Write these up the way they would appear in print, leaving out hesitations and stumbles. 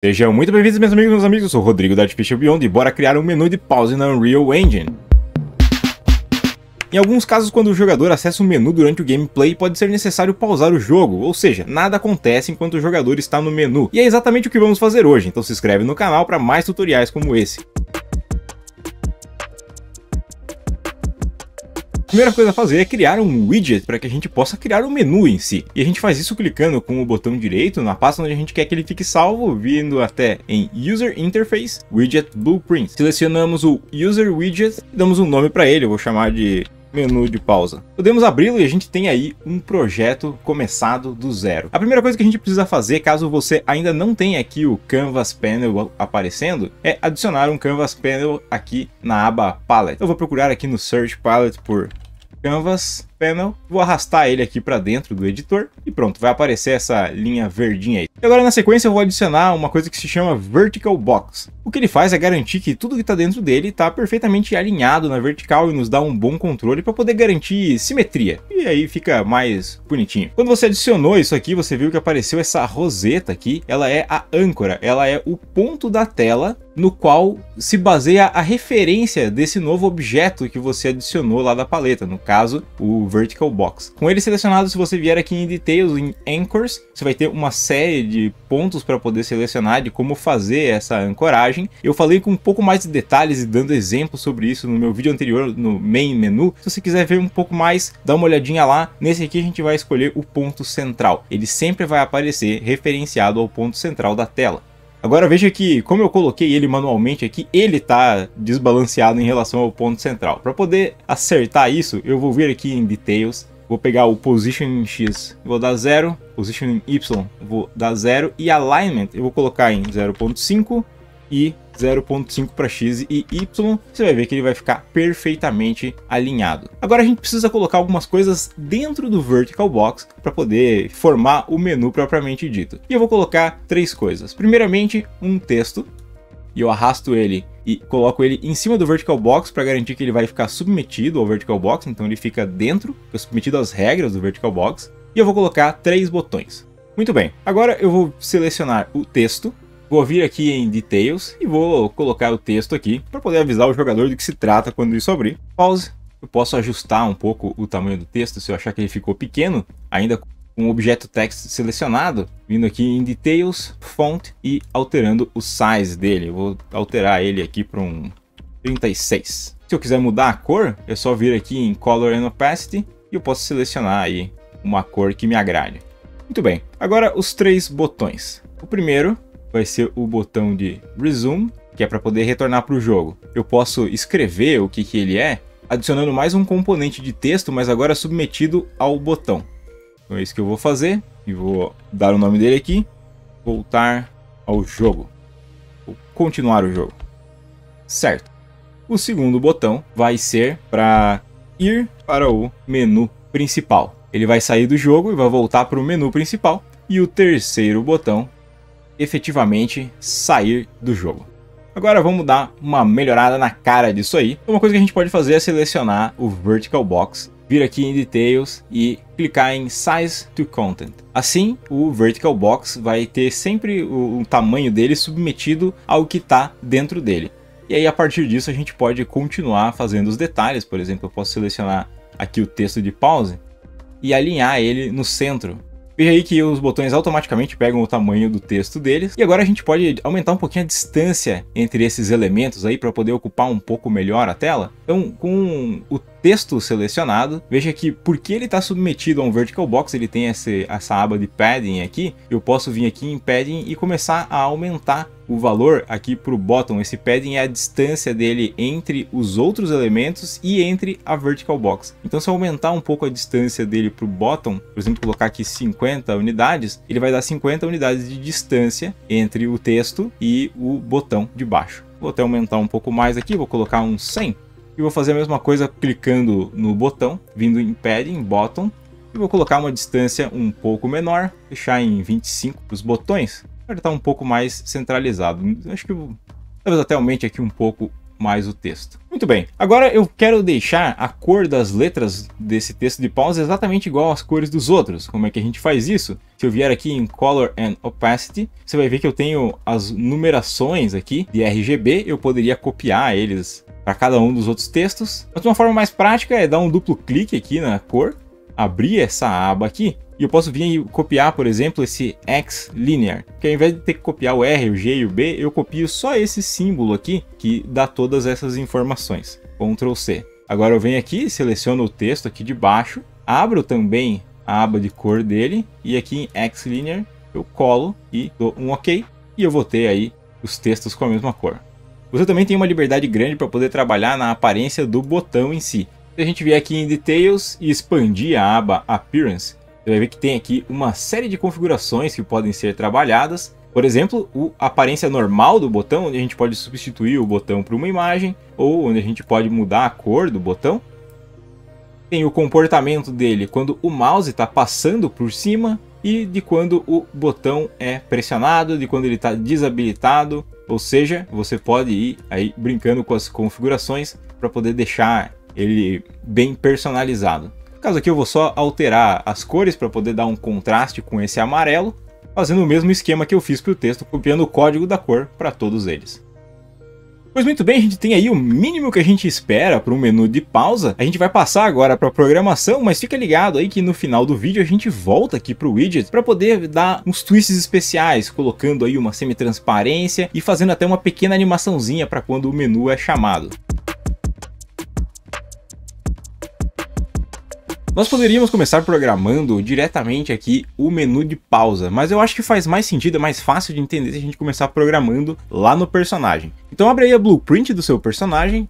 Sejam muito bem-vindos, meus amigos, eu sou o Rodrigo da Artificial Beyond e bora criar um menu de pause na Unreal Engine. Em alguns casos, quando o jogador acessa um menu durante o gameplay, pode ser necessário pausar o jogo, ou seja, nada acontece enquanto o jogador está no menu. E é exatamente o que vamos fazer hoje, então se inscreve no canal para mais tutoriais como esse. A primeira coisa a fazer é criar um widget para que a gente possa criar o menu em si. E a gente faz isso clicando com o botão direito na pasta onde a gente quer que ele fique salvo, vindo até em User Interface, Widget Blueprint. Selecionamos o User Widget e damos um nome para ele, eu vou chamar de menu de pausa. Podemos abri-lo e a gente tem aí um projeto começado do zero. A primeira coisa que a gente precisa fazer, caso você ainda não tenha aqui o Canvas Panel aparecendo, é adicionar um Canvas Panel aqui na aba Palette. Eu vou procurar aqui no Search Palette por Canvas Panel, vou arrastar ele aqui para dentro do editor e pronto, vai aparecer essa linha verdinha aí. E agora na sequência eu vou adicionar uma coisa que se chama Vertical Box. O que ele faz é garantir que tudo que está dentro dele está perfeitamente alinhado na vertical e nos dá um bom controle para poder garantir simetria. E aí fica mais bonitinho. Quando você adicionou isso aqui, você viu que apareceu essa roseta aqui. Ela é a âncora, ela é o ponto da tela no qual se baseia a referência desse novo objeto que você adicionou lá da paleta, no caso, o Vertical Box. Com ele selecionado, se você vier aqui em Details, em Anchors, você vai ter uma série de pontos para poder selecionar de como fazer essa ancoragem. Eu falei com um pouco mais de detalhes e dando exemplos sobre isso no meu vídeo anterior, no Main Menu. Se você quiser ver um pouco mais, dá uma olhadinha lá. Nesse aqui a gente vai escolher o ponto central. Ele sempre vai aparecer referenciado ao ponto central da tela. Agora veja que, como eu coloquei ele manualmente aqui, ele está desbalanceado em relação ao ponto central. Para poder acertar isso, eu vou vir aqui em Details, vou pegar o Position em X, vou dar 0, Position em Y, vou dar 0, e Alignment eu vou colocar em 0.5 e 0.5 para X e Y, você vai ver que ele vai ficar perfeitamente alinhado. Agora a gente precisa colocar algumas coisas dentro do Vertical Box para poder formar o menu propriamente dito. E eu vou colocar três coisas. Primeiramente, um texto, e eu arrasto ele e coloco ele em cima do Vertical Box para garantir que ele vai ficar submetido ao Vertical Box, então ele fica dentro, submetido às regras do Vertical Box. E eu vou colocar três botões. Muito bem, agora eu vou selecionar o texto. Vou vir aqui em Details e vou colocar o texto aqui para poder avisar o jogador do que se trata quando isso abrir. Pause. Eu posso ajustar um pouco o tamanho do texto se eu achar que ele ficou pequeno, ainda com o objeto text selecionado, vindo aqui em Details, Font e alterando o size dele. Eu vou alterar ele aqui para um 36. Se eu quiser mudar a cor, é só vir aqui em Color and Opacity e eu posso selecionar aí uma cor que me agrade. Muito bem, agora os três botões. O primeiro vai ser o botão de Resume, que é para poder retornar para o jogo. Eu posso escrever o que ele é, adicionando mais um componente de texto, mas agora submetido ao botão. Então é isso que eu vou fazer, e vou dar o nome dele aqui, voltar ao jogo, ou continuar o jogo. Certo. O segundo botão vai ser para ir para o menu principal. Ele vai sair do jogo e vai voltar para o menu principal. E o terceiro botão, efetivamente sair do jogo. Agora vamos dar uma melhorada na cara disso aí. Uma coisa que a gente pode fazer é selecionar o Vertical Box, vir aqui em Details e clicar em Size to Content. Assim, o Vertical Box vai ter sempre o tamanho dele submetido ao que está dentro dele. E aí a partir disso a gente pode continuar fazendo os detalhes. Por exemplo, eu posso selecionar aqui o texto de pause e alinhar ele no centro. Veja aí que os botões automaticamente pegam o tamanho do texto deles. E agora a gente pode aumentar um pouquinho a distância entre esses elementos aí para poder ocupar um pouco melhor a tela. Então, com o texto selecionado, veja que porque ele está submetido a um Vertical Box, ele tem essa aba de Padding aqui. Eu posso vir aqui em Padding e começar a aumentar o valor aqui para o bottom. Esse padding é a distância dele entre os outros elementos e entre a Vertical Box. Então se eu aumentar um pouco a distância dele para o bottom, por exemplo, colocar aqui 50 unidades, ele vai dar 50 unidades de distância entre o texto e o botão de baixo. Vou até aumentar um pouco mais aqui, vou colocar uns 100. E vou fazer a mesma coisa clicando no botão, vindo em Padding, Bottom. E vou colocar uma distância um pouco menor, deixar em 25 para os botões. Ele está um pouco mais centralizado. Acho que talvez até aumente aqui um pouco mais o texto. Muito bem, agora eu quero deixar a cor das letras desse texto de pausa exatamente igual às cores dos outros. Como é que a gente faz isso? Se eu vier aqui em Color and Opacity, você vai ver que eu tenho as numerações aqui de RGB, eu poderia copiar eles para cada um dos outros textos. Mas uma forma mais prática é dar um duplo clique aqui na cor, abrir essa aba aqui, e eu posso vir e copiar, por exemplo, esse X Linear, que ao invés de ter que copiar o R, o G e o B, eu copio só esse símbolo aqui, que dá todas essas informações. Ctrl C. Agora eu venho aqui, seleciono o texto aqui de baixo, abro também a aba de cor dele, e aqui em X Linear eu colo e dou um OK, e eu vou ter aí os textos com a mesma cor. Você também tem uma liberdade grande para poder trabalhar na aparência do botão em si. Se a gente vier aqui em Details e expandir a aba Appearance, você vai ver que tem aqui uma série de configurações que podem ser trabalhadas. Por exemplo, a aparência normal do botão, onde a gente pode substituir o botão por uma imagem, ou onde a gente pode mudar a cor do botão. Tem o comportamento dele quando o mouse está passando por cima, e de quando o botão é pressionado, de quando ele está desabilitado. Ou seja, você pode ir aí brincando com as configurações para poder deixar ele bem personalizado. No caso aqui eu vou só alterar as cores para poder dar um contraste com esse amarelo, fazendo o mesmo esquema que eu fiz para o texto, copiando o código da cor para todos eles. Pois muito bem, a gente tem aí o mínimo que a gente espera para um menu de pausa. A gente vai passar agora para a programação, mas fica ligado aí que no final do vídeo a gente volta aqui para o widget para poder dar uns twists especiais, colocando aí uma semi-transparência e fazendo até uma pequena animaçãozinha para quando o menu é chamado. Nós poderíamos começar programando diretamente aqui o menu de pausa, mas eu acho que faz mais sentido, é mais fácil de entender se a gente começar programando lá no personagem. Então abre aí a blueprint do seu personagem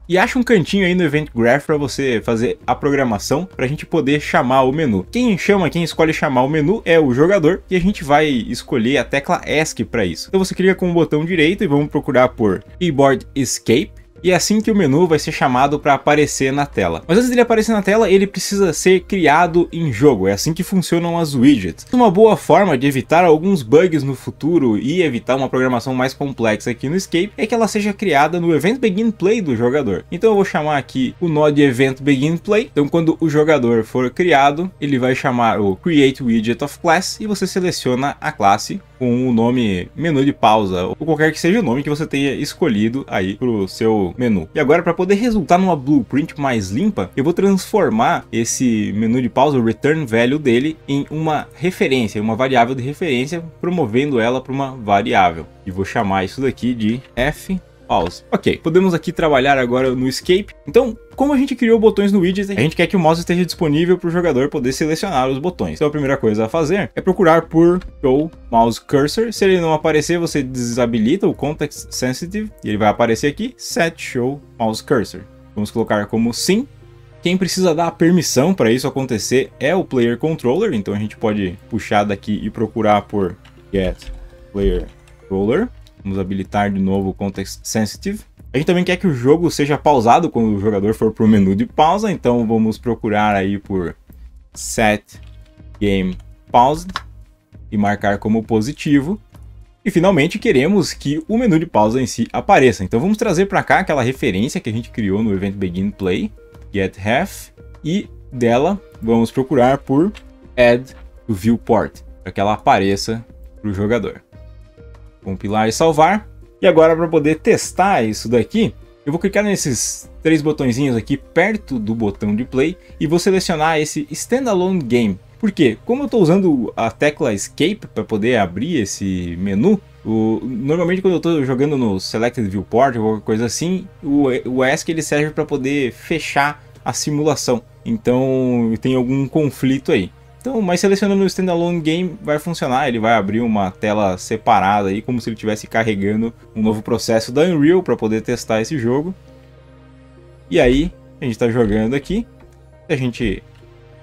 e acha um cantinho aí no Event Graph para você fazer a programação para a gente poder chamar o menu. Quem escolhe chamar o menu é o jogador e a gente vai escolher a tecla ESC para isso. Então você clica com o botão direito e vamos procurar por Keyboard Escape. E é assim que o menu vai ser chamado para aparecer na tela. Mas antes dele aparecer na tela, ele precisa ser criado em jogo. É assim que funcionam as widgets. Uma boa forma de evitar alguns bugs no futuro e evitar uma programação mais complexa aqui no Escape é que ela seja criada no Event Begin Play do jogador. Então eu vou chamar aqui o nó de Event Begin Play. Então quando o jogador for criado, ele vai chamar o Create Widget of Class e você seleciona a classe com o nome menu de pausa, ou qualquer que seja o nome que você tenha escolhido aí para o seu menu. E agora, para poder resultar numa blueprint mais limpa, eu vou transformar esse menu de pausa, o return value dele, em uma referência, uma variável de referência, promovendo ela para uma variável. E vou chamar isso daqui de fPause. Ok, podemos aqui trabalhar agora no Escape. Então, como a gente criou botões no widget, a gente quer que o mouse esteja disponível para o jogador poder selecionar os botões. Então a primeira coisa a fazer é procurar por Show Mouse Cursor. Se ele não aparecer, você desabilita o Context Sensitive e ele vai aparecer aqui, Set Show Mouse Cursor. Vamos colocar como sim. Quem precisa dar a permissão para isso acontecer é o Player Controller, então a gente pode puxar daqui e procurar por Get Player Controller. Vamos habilitar de novo o Context Sensitive. A gente também quer que o jogo seja pausado quando o jogador for para o menu de pausa, então vamos procurar aí por Set Game Paused e marcar como positivo. E finalmente queremos que o menu de pausa em si apareça, então vamos trazer para cá aquela referência que a gente criou no Event Begin Play, getRef, e dela vamos procurar por Add to Viewport, para que ela apareça para o jogador. Compilar e salvar. E agora, para poder testar isso daqui, eu vou clicar nesses três botõezinhos aqui perto do botão de play e vou selecionar esse Standalone Game. Por quê? Como eu estou usando a tecla Escape para poder abrir esse menu, normalmente quando eu estou jogando no Selected Viewport ou qualquer coisa assim, o ESC ele serve para poder fechar a simulação. Então tem algum conflito aí. Então, mas selecionando o Standalone Game vai funcionar, ele vai abrir uma tela separada aí, como se ele estivesse carregando um novo processo da Unreal para poder testar esse jogo. E aí, a gente está jogando aqui, se a gente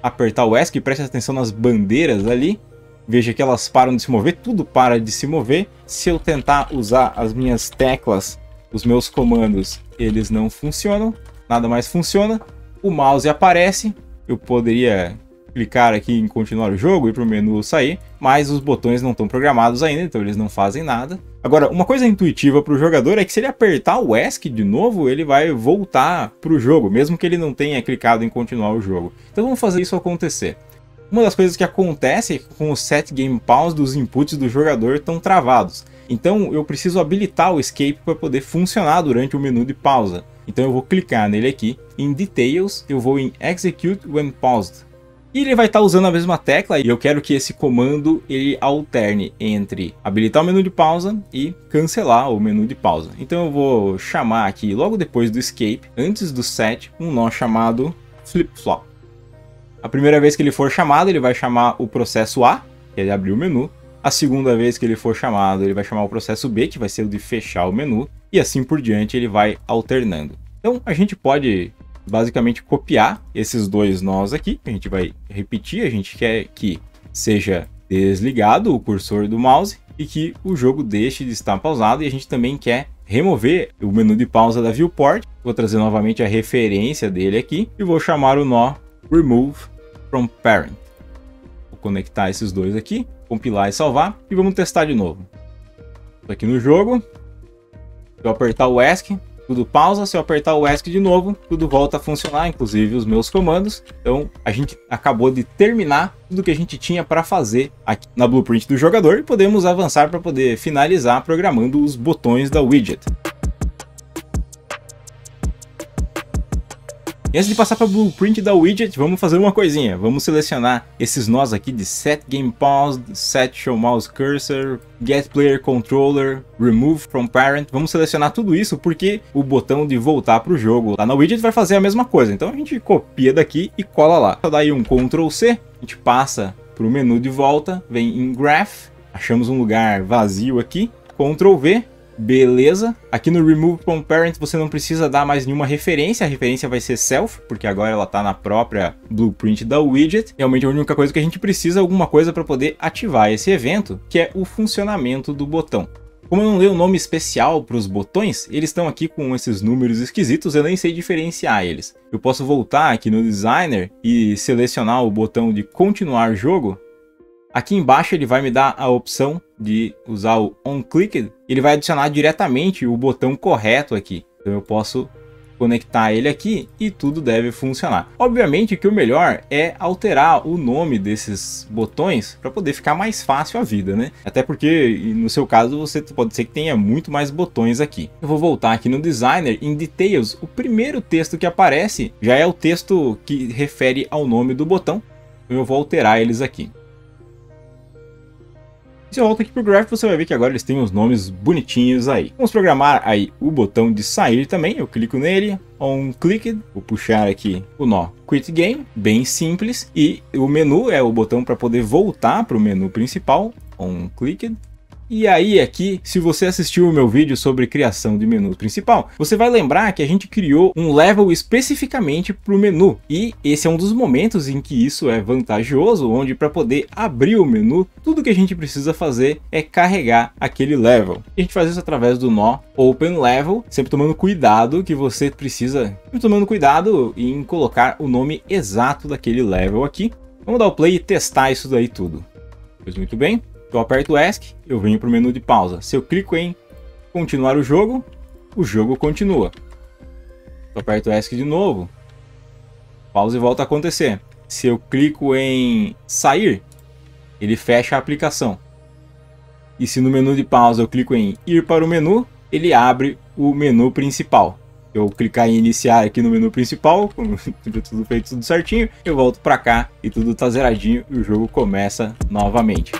apertar o ESC, preste atenção nas bandeiras ali, veja que elas param de se mover, tudo para de se mover. Se eu tentar usar as minhas teclas, os meus comandos, eles não funcionam, nada mais funciona. O mouse aparece, eu poderia clicar aqui em continuar o jogo e para o menu sair, mas os botões não estão programados ainda, então eles não fazem nada. Agora, uma coisa intuitiva para o jogador é que se ele apertar o ESC de novo, ele vai voltar para o jogo, mesmo que ele não tenha clicado em continuar o jogo. Então vamos fazer isso acontecer. Uma das coisas que acontece é que com o set game pause, os inputs do jogador estão travados. Então eu preciso habilitar o escape para poder funcionar durante o menu de pausa. Então eu vou clicar nele aqui, em Details, eu vou em Execute When Paused. E ele vai estar usando a mesma tecla e eu quero que esse comando ele alterne entre habilitar o menu de pausa e cancelar o menu de pausa. Então eu vou chamar aqui, logo depois do escape, antes do set, um nó chamado flip-flop. A primeira vez que ele for chamado, ele vai chamar o processo A, que é de abrir o menu. A segunda vez que ele for chamado, ele vai chamar o processo B, que vai ser o de fechar o menu. E assim por diante, ele vai alternando. Então a gente pode basicamente copiar esses dois nós aqui, que a gente vai repetir. A gente quer que seja desligado o cursor do mouse e que o jogo deixe de estar pausado. E a gente também quer remover o menu de pausa da viewport. Vou trazer novamente a referência dele aqui e vou chamar o nó Remove from Parent. Vou conectar esses dois aqui, compilar e salvar e vamos testar de novo. Estou aqui no jogo, se eu apertar o ESC, tudo pausa. Se eu apertar o ESC de novo, tudo volta a funcionar, inclusive os meus comandos. Então a gente acabou de terminar tudo que a gente tinha para fazer aqui na blueprint do jogador e podemos avançar para poder finalizar programando os botões da widget. E antes de passar para a blueprint da widget, vamos fazer uma coisinha. Vamos selecionar esses nós aqui de Set Game Pause, Set Show Mouse Cursor, Get Player Controller, Remove from Parent. Vamos selecionar tudo isso porque o botão de voltar para o jogo lá na widget vai fazer a mesma coisa. Então a gente copia daqui e cola lá. Só dá aí um Ctrl C, a gente passa para o menu de volta, vem em Graph, achamos um lugar vazio aqui, Ctrl V. Beleza, aqui no Remove from Parent você não precisa dar mais nenhuma referência, a referência vai ser self, porque agora ela está na própria blueprint da widget. Realmente a única coisa que a gente precisa é alguma coisa para poder ativar esse evento, que é o funcionamento do botão. Como eu não dei um nome especial para os botões, eles estão aqui com esses números esquisitos, eu nem sei diferenciar eles. Eu posso voltar aqui no Designer e selecionar o botão de continuar jogo. Aqui embaixo ele vai me dar a opção de usar o OnClicked. Ele vai adicionar diretamente o botão correto aqui. Então eu posso conectar ele aqui e tudo deve funcionar. Obviamente que o melhor é alterar o nome desses botões para poder ficar mais fácil a vida, né? Até porque no seu caso você pode ser que tenha muito mais botões aqui. Eu vou voltar aqui no Designer, em Details. O primeiro texto que aparece já é o texto que refere ao nome do botão. Eu vou alterar eles aqui. Se eu volto aqui para o Graph, você vai ver que agora eles têm os nomes bonitinhos aí. Vamos programar aí o botão de sair também. Eu clico nele, OnClicked, vou puxar aqui o nó Quit Game, bem simples. E o menu é o botão para poder voltar para o menu principal, OnClicked. E aí aqui, se você assistiu o meu vídeo sobre criação de menu principal, você vai lembrar que a gente criou um level especificamente para o menu. E esse é um dos momentos em que isso é vantajoso, onde para poder abrir o menu, tudo que a gente precisa fazer é carregar aquele level. A gente faz isso através do nó Open Level, sempre tomando cuidado que você precisa, em colocar o nome exato daquele level aqui. Vamos dar o play e testar isso daí tudo. Pois muito bem. Eu aperto o ESC, eu venho para o menu de pausa. Se eu clico em continuar o jogo continua. Eu aperto o ESC de novo, pausa e volta a acontecer. Se eu clico em sair, ele fecha a aplicação. E se no menu de pausa eu clico em ir para o menu, ele abre o menu principal. Eu clicar em iniciar aqui no menu principal, tudo feito tudo certinho, eu volto para cá e tudo está zeradinho e o jogo começa novamente.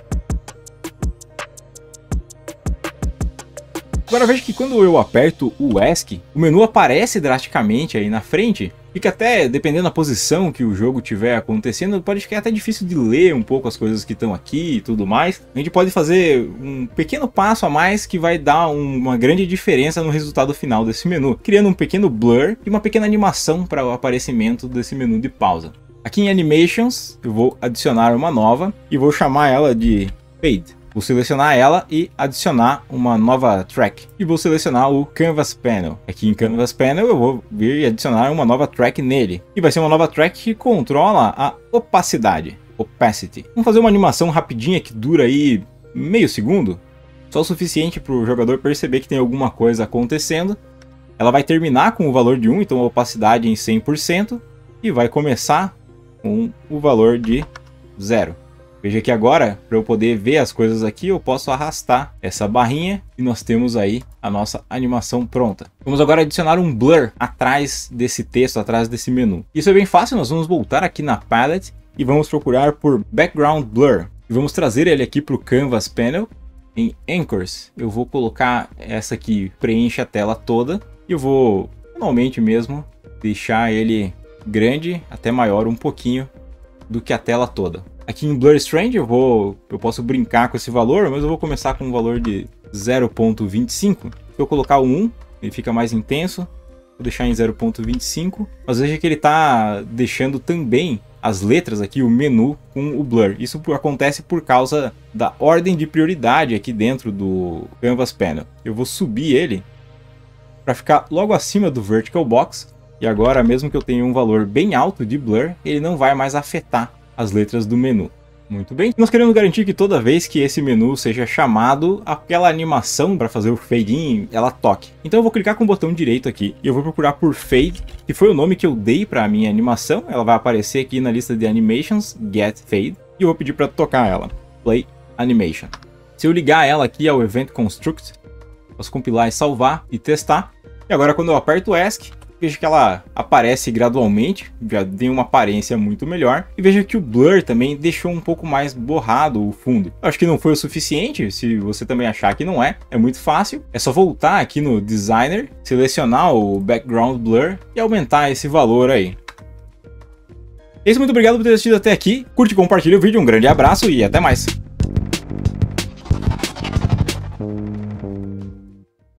Agora veja que quando eu aperto o ESC, o menu aparece drasticamente aí na frente. Fica até, dependendo da posição que o jogo estiver acontecendo, pode ficar até difícil de ler um pouco as coisas que estão aqui e tudo mais. A gente pode fazer um pequeno passo a mais que vai dar uma grande diferença no resultado final desse menu, criando um pequeno blur e uma pequena animação para o aparecimento desse menu de pausa. Aqui em Animations, eu vou adicionar uma nova e vou chamar ela de Fade. Vou selecionar ela e adicionar uma nova track. E vou selecionar o Canvas Panel. Aqui em Canvas Panel eu vou vir e adicionar uma nova track nele. E vai ser uma nova track que controla a opacidade. Opacity. Vamos fazer uma animação rapidinha que dura aí meio segundo. Só o suficiente para o jogador perceber que tem alguma coisa acontecendo. Ela vai terminar com o valor de 1, então a opacidade em 100%. E vai começar com o valor de 0. Veja que agora, para eu poder ver as coisas aqui, eu posso arrastar essa barrinha e nós temos aí a nossa animação pronta. Vamos agora adicionar um blur atrás desse texto, atrás desse menu. Isso é bem fácil, nós vamos voltar aqui na palette e vamos procurar por Background Blur. E vamos trazer ele aqui para o Canvas Panel. Em Anchors, eu vou colocar essa aqui, preenche a tela toda. E eu vou, manualmente mesmo, deixar ele grande, até maior um pouquinho do que a tela toda. Aqui em Blur Strange eu posso brincar com esse valor, mas eu vou começar com um valor de 0.25. Se eu colocar o 1, ele fica mais intenso. Vou deixar em 0.25. Mas veja que ele está deixando também as letras aqui, o menu com o blur. Isso acontece por causa da ordem de prioridade aqui dentro do Canvas Panel. Eu vou subir ele para ficar logo acima do Vertical Box. E agora, mesmo que eu tenha um valor bem alto de blur, ele não vai mais afetar as letras do menu. Muito bem. Nós queremos garantir que toda vez que esse menu seja chamado, aquela animação para fazer o fade in, ela toque. Então eu vou clicar com o botão direito aqui e eu vou procurar por Fade, que foi o nome que eu dei para a minha animação. Ela vai aparecer aqui na lista de Animations, Get Fade, e eu vou pedir para tocar ela. Play Animation. Se eu ligar ela aqui ao Event Construct, posso compilar e salvar e testar. E agora quando eu aperto o ESC, veja que ela aparece gradualmente, já tem uma aparência muito melhor. E veja que o blur também deixou um pouco mais borrado o fundo. Eu acho que não foi o suficiente, se você também achar que não é. É muito fácil, é só voltar aqui no Designer, selecionar o Background Blur e aumentar esse valor aí. É isso, muito obrigado por ter assistido até aqui. Curte e compartilha o vídeo, um grande abraço e até mais.